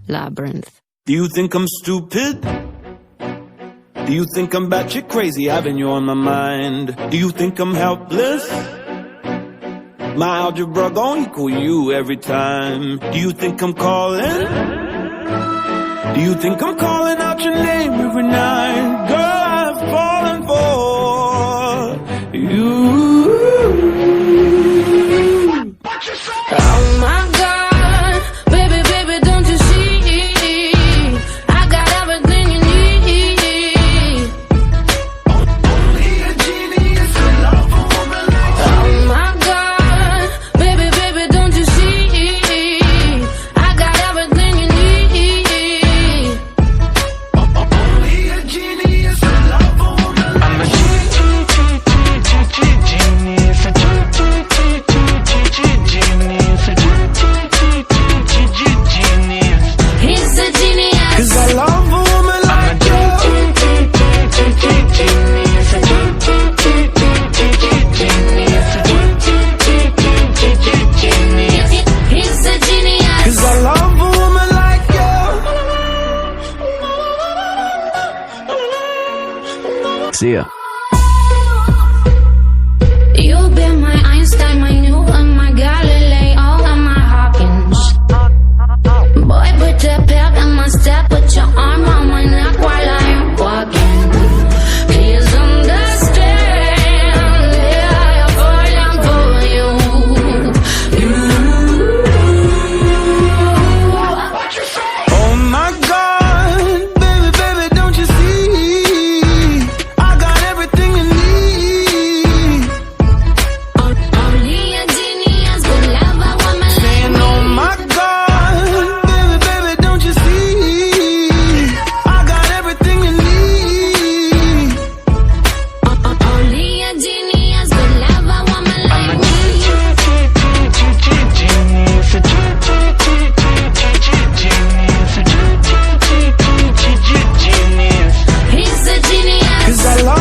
Labyrinth. Do you think I'm stupid? Do you think I'm batshit crazy, having you on my mind? Do you think I'm helpless? My algebra gon' equal you every time. Do you think I'm calling? Do you think I'm calling out your name every night? Girl, I've fallen for you. Oh my God, baby, baby, don't you see? I got everything you need. Only a genius can love a woman like you. Oh my God, baby, baby, don't you see? I got everything you need. Only a genius can love a woman like I'm a genius, a genius, a genius. He's a genius. 'cause I love a woman like you. Genius, a genius. He's a genius. 'Cause I love a woman like you. See ya. You've been my Einstein, my Newton, my Galileo, and my Hawkins. Boy, put that pep in my step, put your arm on my neck while I'm walking. Please understand, yeah, I'm falling for you. Oh my God, baby, baby, don't you see? I got everything you need. Only a genius would love a woman like And me. oh my God, baby, baby, don't you see? I got everything you need. Only a genius would love a woman I'm like a me. genius, a genius. He's a genius. 'Cause I love